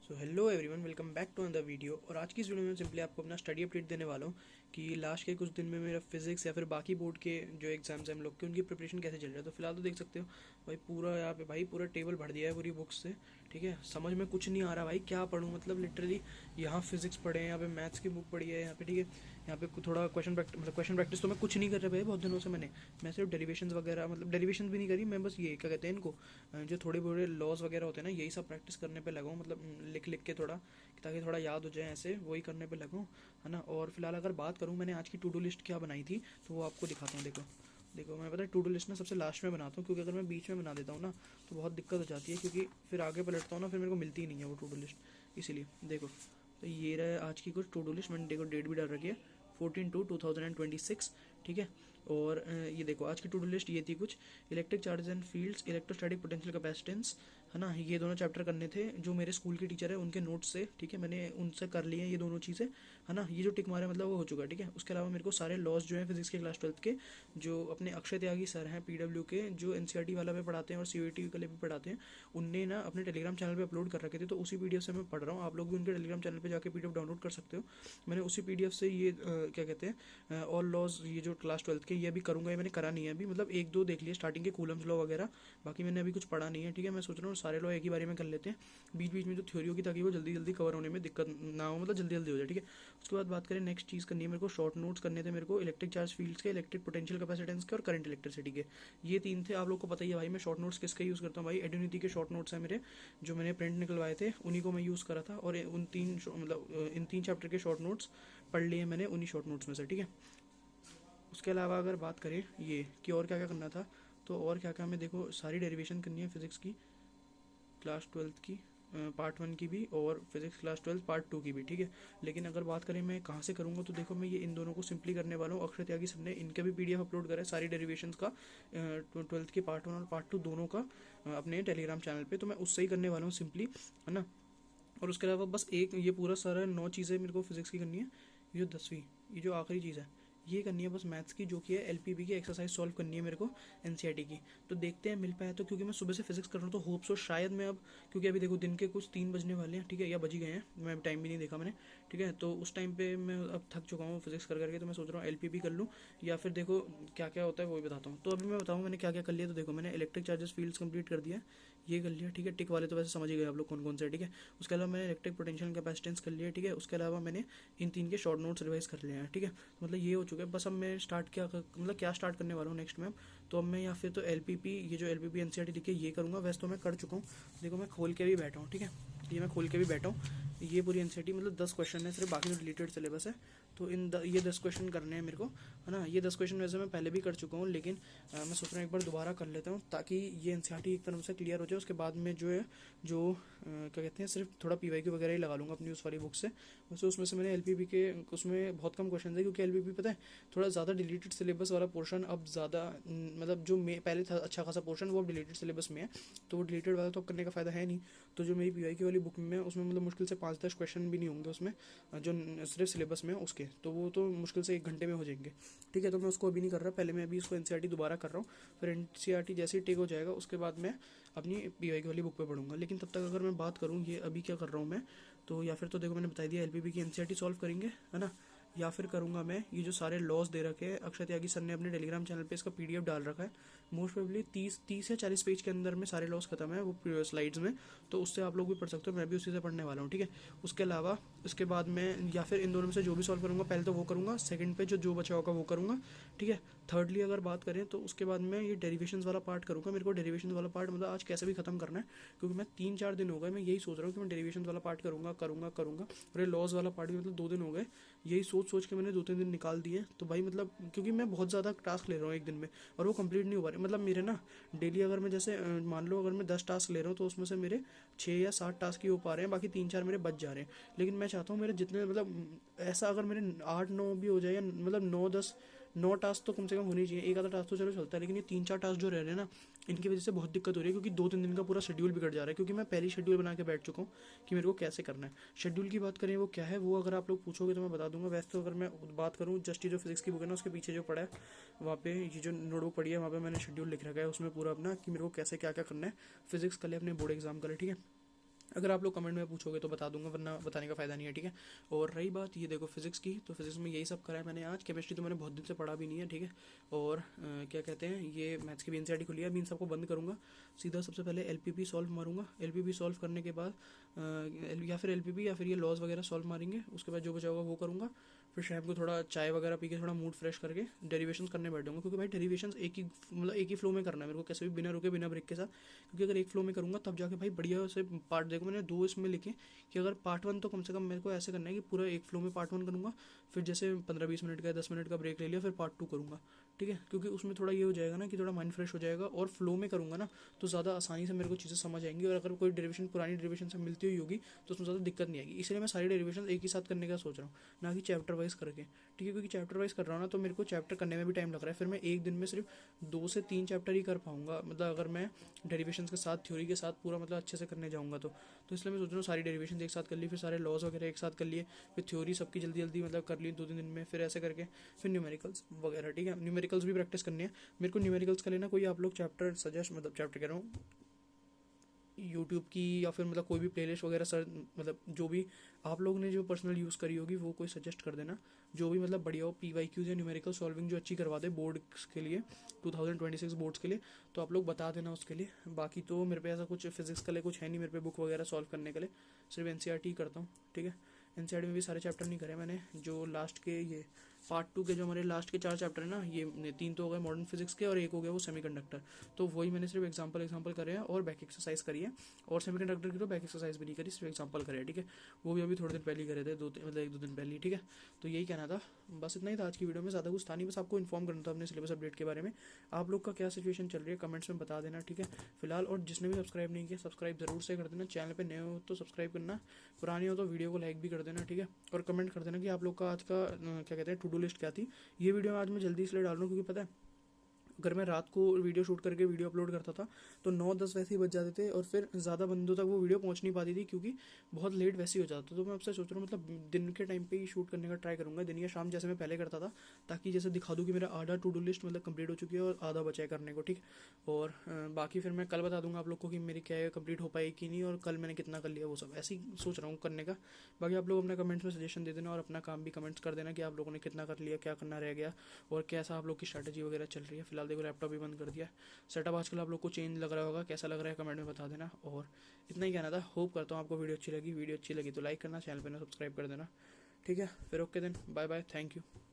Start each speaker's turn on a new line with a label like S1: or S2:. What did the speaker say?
S1: So hello everyone, welcome back to another video. और आज की इस वीडियो में सिंपली आपको अपना स्टडी अपडेट देने वाला हूँ कि लास्ट के कुछ दिन में मेरा फिजिक्स या फिर बाकी बोर्ड के जो एग्जाम्स हैं हम लोग के, उनकी प्रिपरेशन कैसे चल रही है। तो फिलहाल तो देख सकते हो भाई, पूरा यहाँ पे भाई पूरा टेबल भर दिया है पूरी बुक्स से। ठीक है, समझ में कुछ नहीं आ रहा भाई, क्या पढूं। मतलब लिटरली यहाँ फिजिक्स पढ़े हैं, यहाँ पे मैथ्स की बुक पढ़ी है यहाँ पे। ठीक है, यहाँ पे थोड़ा क्वेश्चन प्रैक्टिस तो मैं कुछ नहीं कर रहा भाई बहुत दिनों से। मैं सिर्फ डेरिवेशंस वगैरह, मतलब डेरिवेशंस भी नहीं करी मैं, बस ये क्या कहते हैं इनको, जो थोड़े बड़े लॉज वगैरह होते हैं ना, यही सब प्रैक्टिस करने पे लगा हूँ। मतलब लिख लिख के थोड़ा, ताकि थोड़ा याद हो जाए, ऐसे वही करने पे लगा हूँ, है ना। और फिलहाल अगर बात करूँ मैंने आज की टू डू लिस्ट क्या बनाई थी, तो वो आपको दिखाता हूँ। देखो देखो, मैं पता है टू डू लिस्ट ना सबसे लास्ट में बनाता हूँ, क्योंकि अगर मैं बीच में बना देता हूँ ना तो बहुत दिक्कत हो जाती है, क्योंकि फिर आगे पलटता हूँ ना, फिर मेरे को मिलती ही नहीं है वो टू डू लिस्ट। इसीलिए देखो, तो ये रहा आज की कुछ टू डू लिस्ट। मैंने देखो डेट भी डाल रखी है, 14/2/2026। ठीक है, और ये देखो आज की टू डू लिस्ट ये थी कुछ, electric charges and fields, electrostatic potential capacitance, है ना। ये दोनों चैप्टर करने थे, जो मेरे स्कूल के टीचर है उनके नोट्स से। ठीक है, मैंने उनसे कर लिए हैं ये दोनों चीज़ें, है ना। ये जो टिक मारे मतलब वो हो चुका है। ठीक है, उसके अलावा मेरे को सारे लॉज जो है फिजिक्स के क्लास 12th के, जो अपने अक्षय त्यागी सर हैं पीडब्ल्यू के, जो एनसीईआरटी वाला पे पढ़ाते हैं और सीयूईटी के लिए भी पढ़ाते हैं, उनने ना अपने टेलीग्राम चैनल पे अपलोड कर रखे थे। तो उसी पीडीएफ से मैं पढ़ रहा हूँ, आप लोग भी उनके टेलीग्राम चैनल पे जाके पीडीएफ डाउनलोड कर सकते हो। मैंने उसी पीडीएफ से ये क्या कहते हैं ऑल लॉज, ये जो क्लास 12th के, ये भी करूँगा। ये मैंने करा नहीं है अभी, मतलब एक दो देख लिए स्टार्टिंग के, कूलम्स लॉ वगैरह, बाकी मैंने अभी कुछ पढ़ा नहीं है। ठीक है, मैं सोच रहा हूँ सारे लॉ एक ही बारे में कर लेते हैं, बीच बीच में जो थ्योरी होगी, ताकि वो जल्दी जल्दी कवर होने में दिक्कत ना हो, मतलब जल्दी जल्दी हो जाए। ठीक है, उसके बाद बात करें, नेक्स्ट चीज़ करनी है मेरे को, शॉर्ट नोट्स करने थे मेरे को इलेक्ट्रिक चार्ज फील्ड्स के, इलेक्ट्रिक पोटेंशियल कैपेसिटेंस के और करंट इलेक्ट्रिसिटी के। ये तीन थे, आप लोग को पता ही है भाई मैं शॉर्ट नोट्स किसके यूज़ करता हूँ भाई। एड्यूनिटी के शॉर्ट नोट्स हैं मेरे, जो मैंने प्रिंट निकलवाए थे, उन्हीं को मैं यूज़ करा था। और उन तीन मतलब इन तीन चैप्टर के शॉर्ट नोट्स पढ़ लिए मैंने उन्हीं शॉर्ट नोट्स में से। ठीक है, उसके अलावा अगर बात करें ये कि और क्या क्या करना था, तो और क्या क्या हमें देखो, सारी डेरिवेशन करनी है फिजिक्स की क्लास 12th की, पार्ट 1 की भी, और फिजिक्स क्लास 12 पार्ट 2 की भी। ठीक है, लेकिन अगर बात करें मैं कहाँ से करूँगा, तो देखो मैं ये इन दोनों को सिंपली करने वाला हूँ। अक्षय त्यागी सर ने इनके भी पीडीएफ अपलोड करा है सारी डेरिवेशंस का, 12th की पार्ट 1 और पार्ट 2 दोनों का, अपने टेलीग्राम चैनल पे। तो मैं उससे ही करने वाला हूँ सिंपली, है ना। और उसके अलावा बस एक ये पूरा सारा 9 चीज़ें मेरे को फिजिक्स की करनी है। ये जो 10वीं, ये जो आखिरी चीज़ है, ये करनी है बस मैथ्स की, जो कि है एलपीबी की एक्सरसाइज सॉल्व करनी है मेरे को, एनसीईआरटी की। तो देखते हैं मिल पाया तो, क्योंकि मैं सुबह से फिजिक्स कर रहा हूँ, तो होप सो शायद मैं अब, क्योंकि अभी देखो दिन के कुछ 3 बजने वाले हैं। ठीक है, या बज ही गए हैं, मैं टाइम भी नहीं देखा मैंने। ठीक है, तो उस टाइम पे मैं अब थक चुका हूँ फिजिक्स कर करके, तो मैं सोच रहा हूँ एलपीबी कर लूँ, या फिर देखो क्या क्या होता है वो भी बताता हूँ। तो अभी मैं बताऊँ मैंने क्या क्या कर लिया। तो देखो मैंने इलेक्ट्रिक चार्जेस फील्ड्स कंप्लीट कर दिया, ये कर लिया। ठीक है, टिक वाले तो वैसे समझ ही गए आप लोग कौन कौन से। ठीक है, उसके अलावा मैंने इलेक्ट्रिक पोटेंशियल कैपेसिटेंस कर लिया। ठीक है, उसके अलावा मैंने इन तीन के शॉर्ट नोट्स रिवाइज कर लिए हैं। ठीक है, तो मतलब ये हो चुका है। बस अब मैं स्टार्ट मतलब क्या स्टार्ट करने वाला हूँ नेक्स्ट में। तो अब मैं या फिर तो एलपीपी, ये जो एलपीपी एनसीईआरटी लिखी है ये करूँगा, वैसे तो मैं कर चुका हूँ। देखो मैं खोल के भी बैठा हूँ। ठीक है, ये मैं खोल के भी बैठा हूँ। ये पूरी एनसीईआरटी मतलब 10 क्वेश्चन है सिर्फ, बाकी तो रिलेटेड सिलेबस है। तो ये 10 क्वेश्चन करने हैं मेरे को, है ना। ये 10 क्वेश्चन वैसे मैं पहले भी कर चुका हूँ, लेकिन मैं सोच रहा हूँ एक बार दोबारा कर लेता हूँ, ताकि ये एनसीईआरटी एक तरफ से क्लियर हो जाए। उसके बाद में जो है, जो क्या कहते हैं, सिर्फ थोड़ा पीवाईक्यू वगैरह ही लगा लूँगा अपनी उस वाली बुक से। वैसे उसमें से मैंने एलपीबी के, उसमें बहुत कम क्वेश्चन है, क्योंकि एलपीबी पता है थोड़ा ज़्यादा डिलीटेड सिलेबस वाला पोर्शन अब ज़्यादा, मतलब जो पहले था अच्छा खासा पोर्शन, वो अब डिलीटेड सिलेबस में है। तो वो डिलीटेड वाला तो अब करने का फ़ायदा है नहीं। तो जो मेरी पीवाईक्यू वाली बुक में है, उसमें मतलब मुश्किल से 5-10 क्वेश्चन भी नहीं होंगे उसमें, जो सिर्फ सिलेबस में है उसके, तो वो तो मुश्किल से 1 घंटे में हो जाएंगे। ठीक है, तो मैं उसको अभी नहीं कर रहा, पहले मैं अभी इसको एनसीईआरटी दोबारा कर रहा हूँ। फिर एनसीईआरटी जैसे ही टेक हो जाएगा, उसके बाद मैं अपनी पीवाईक्यू वाली बुक पे पढ़ूंगा। लेकिन तब तक अगर मैं बात करूँ ये अभी क्या कर रहा हूँ मैं, तो या फिर तो देखो मैंने बता दिया एलपीबी की एनसीईआरटी सॉल्व करेंगे, है ना। या फिर करूँगा मैं ये जो सारे लॉस दे रखे हैं, अक्षय त्यागी सर ने अपने टेलीग्राम चैनल पे इसका पीडीएफ डाल रखा है। मोस्ट प्रोबेबली 30 या 40 पेज के अंदर में सारे लॉस खत्म है वो स्लाइड्स में। तो उससे आप लोग भी पढ़ सकते हो, मैं भी उसी से पढ़ने वाला हूँ। ठीक है, उसके अलावा उसके बाद मैं या फिर इन दोनों में से जो भी सॉल्व करूँगा, पहले तो वो करूँगा, सेकंड पे जो बचा होगा वो करूँगा। ठीक है, थर्डली अगर बात करें तो उसके बाद मैं ये डेरिवेशंस वाला पार्ट करूँगा। मेरे को डेरिवेशंस वाला पार्ट मतलब आज कैसे भी खत्म करना है, क्योंकि मैं 3-4 दिन हो गए मैं यही सोच रहा हूँ कि मैं डेरिवेशंस वाला पार्ट करूँगा करूँगा करूँगा। और ये लॉज वाला पार्ट भी मतलब 2 दिन हो गए, यही सोच सोच के मैंने 2-3 दिन निकाल दिए। तो भाई मतलब क्योंकि मैं बहुत ज़्यादा टास्क ले रहा हूँ एक दिन में, और वो कंप्लीट नहीं हो पा रहे। मतलब मेरे ना डेली अगर मैं जैसे मान लो अगर मैं 10 टास्क ले रहा हूँ, तो उसमें से मेरे 6 या 7 टास्क ही हो पा रहे हैं, बाकी 3-4 मेरे बच जा रहे हैं। लेकिन मैं चाहता हूँ मेरे जितने मतलब ऐसा अगर मेरे 8-9 भी हो जाए, या मतलब 9-10 टास्क तो कम से कम होनी चाहिए। एक आधा टास्क तो चलो चलता है, लेकिन ये 3-4 टास्क जो रह रहे हैं ना, इनकी वजह से बहुत दिक्कत हो रही है, क्योंकि 2-3 दिन का पूरा शेड्यूल बिगड़ जा रहा है। क्योंकि मैं पहले शेड्यूल बना के बैठ चुका हूँ कि मेरे को कैसे करना है। शेड्यूल की बात करें वो क्या है, वो अगर आप लोग पूछोगे तो मैं बता दूंगा। वैसे तो अगर मैं बात करूँ, जस्ट ये जो फिजिक्स की बुक है ना, उसके पीछे जो पड़ा है वहाँ पे, ये जो नोटबुक पड़ी है वहाँ पे मैंने शेड्यूल लिख रखा है, उसमें पूरा अपना कि मेरे को कैसे क्या क्या करना है फिजिक्स के लिए, अपने बोर्ड एग्जाम के लिए। ठीक है, अगर आप लोग कमेंट में पूछोगे तो बता दूंगा, वरना बताने का फ़ायदा नहीं है, ठीक है। और रही बात ये देखो फिजिक्स की, तो फिजिक्स में यही सब करा है मैंने आज। केमिस्ट्री तो मैंने बहुत दिन से पढ़ा भी नहीं है, ठीक है। और क्या कहते हैं, ये मैथ्स की भी एनसीईआरटी खुली है, अभी इन सबको बंद करूँगा। सीधा सबसे पहले एलपीपी सॉल्व मारूंगा। एलपीपी सॉल्व करने के बाद या फिर एलपीपी या फिर ये लॉज वगैरह सॉल्व मारेंगे, उसके बाद जो बचा होगा वो करूँगा। फिर शाम को थोड़ा चाय वगैरह पी के थोड़ा मूड फ्रेश करके डेरिवेशन करने बैठ जाऊँगा, क्योंकि भाई डेरिवेशन एक ही फ्लो में करना है मेरे को, कैसे भी बिना रुके बिना ब्रेक के साथ। क्योंकि अगर एक फ्लो में करूँगा तब जाके भाई बढ़िया से पार्ट, देखो मैंने दो इसमें लिखे कि अगर पार्ट वन तो कम से कम मेरे को ऐसे करना है कि पूरा एक फ्लो में पार्ट वन करूँगा, फिर जैसे 15-20 मिनट का 10 मिनट का ब्रेक ले लिया, फिर पार्ट टू करूँगा, ठीक है। क्योंकि उसमें थोड़ा ये हो जाएगा ना कि थोड़ा माइंड फ्रेश हो जाएगा, और फ्लो में करूँगा ना तो ज़्यादा आसानी से मेरे को चीज़ें समझ आएंगी। और अगर कोई डेरिवेशन पुरानी डेरिवेशन से मिलती हुई होगी तो उसमें ज़्यादा दिक्कत नहीं आएगी। इसलिए मैं सारी डेरिवेशन एक ही साथ करने का सोच रहा हूँ, ना कि चैप्टर वाइज करके, ठीक है। क्योंकि चैप्टर वाइज कर रहा हूँ ना तो मेरे को चैप्टर करने में भी टाइम लग रहा है, फिर मैं एक दिन में सिर्फ 2 से 3 चैप्टर ही कर पाऊंगा, मतलब अगर मैं डेरिवेशन के साथ थ्योरी के साथ पूरा मतलब अच्छे से करने जाऊँगा तो इसलिए मैं सोच रहा हूँ सारी डेरिवेशन एक साथ कर ली, फिर सारे लॉज वगैरह एक साथ कर लिए, फिर थ्योरी सबकी जल्दी जल्दी मतलब कर ली 2-3 दिन में, फिर ऐसे करके फिर न्यूमेरिकल्स वगैरह, ठीक है। न्यूमेरिकल्स भी प्रैक्टिस करनी है मेरे को। न्यूमेरिकल्स का लेना कोई आप लोग चैप्टर सजेस्ट, मतलब चैप्टर कह रहा हूँ यूट्यूब की, या फिर मतलब कोई भी प्लेलिस्ट वगैरह सर, मतलब जो भी आप लोग ने जो पर्सनल यूज़ करी होगी वो कोई सजेस्ट कर देना, जो भी मतलब बढ़िया हो। PYQs या न्यूमेरिकल सॉल्विंग जो अच्छी करवा दे बोर्ड्स के लिए, 2026 बोर्ड्स के लिए, तो आप लोग बता देना उसके लिए। बाकी तो मेरे पे ऐसा कुछ फिजिक्स के लिए कुछ है नहीं मेरे पे बुक वगैरह सॉल्व करने के लिए, सिर्फ एनसीईआरटी करता हूँ, ठीक है। एनसीईआरटी में भी सारे चैप्टर नहीं करे मैंने, जो लास्ट के ये पार्ट टू के जो हमारे लास्ट के 4 चैप्टर है ना, ये 3 तो हो गए मॉडर्न फिजिक्स के, और एक हो गया वो सेमीकंडक्टर। तो वही मैंने सिर्फ एग्जांपल करे हैं और बैक एक्सरसाइज करी है। और सेमीकंडक्टर की तो बैक एक्सरसाइज भी नहीं करी, सिर्फ एग्जांपल करे, ठीक है। वो भी अभी थोड़े दिन पहले ही करे थे, मतलब 1-2 दिन पहले ही, ठीक है। तो यही कहना था, बस इतना ही था आज की वीडियो में, ज़्यादा कुछ था नहीं, बस आपको इन्फॉर्म करना था अपने सिलेबस अपडेट के बारे में। आप लोग का क्या सिचुएशन चल रही है कमेंट्स में बता देना, ठीक है। फिलहाल, और जिसने भी सब्सक्राइब नहीं किया सब्सक्राइब जरूर से कर देना, चैनल पे नए हो तो सब्सक्राइब करना, पुराने हो तो वीडियो को लाइक भी कर देना, ठीक है। और कमेंट कर देना कि आप लोग का आज का क्या कहते हैं टू डू लिस्ट क्या थी। ये वीडियो आज मैं जल्दी इसलिए डाल रहा हूँ क्योंकि पता है अगर मैं रात को वीडियो शूट करके वीडियो अपलोड करता था तो 9-10 वैसे ही बज जाते थे, और फिर ज़्यादा बंदों तक वो वीडियो पहुंच नहीं पाती थी, क्योंकि बहुत लेट वैसे ही हो जाता। तो मैं आपसे सोच रहा हूँ मतलब दिन के टाइम पे ही शूट करने का ट्राई करूँगा, दिन या शाम जैसे मैं पहले करता था, ताकि जैसे दिखा दूँ कि मेरा आधा टू डू लिस्ट मतलब कंप्लीट हो चुकी है और आधा बचा है करने को, ठीक। और बाकी फिर मैं कल बता दूंगा आप लोग को कि मेरी क्या है कंप्लीट हो पाई कि नहीं, और कल मैंने कितना कर लिया, वो सब ऐसे ही सोच रहा हूँ करने का। बाकी आप लोग अपने कमेंट्स में सजेशन दे देना, और अपना काम भी कमेंट्स कर देना कि आप लोगों ने कितना कर लिया, क्या करना रह गया, और कैसा आप लोग की स्ट्रैटेजी वगैरह चल रही है। फिलहाल देखो लैपटॉप भी बंद कर दिया, सेटअप आजकल आप लोग को चेंज लग रहा होगा, कैसा लग रहा है कमेंट में बता देना। और इतना ही कहना था, होप करता हूँ आपको वीडियो अच्छी लगी। वीडियो अच्छी लगी तो लाइक करना, चैनल पर ना सब्सक्राइब कर देना, ठीक है। फिर okay then, bye bye, thank you.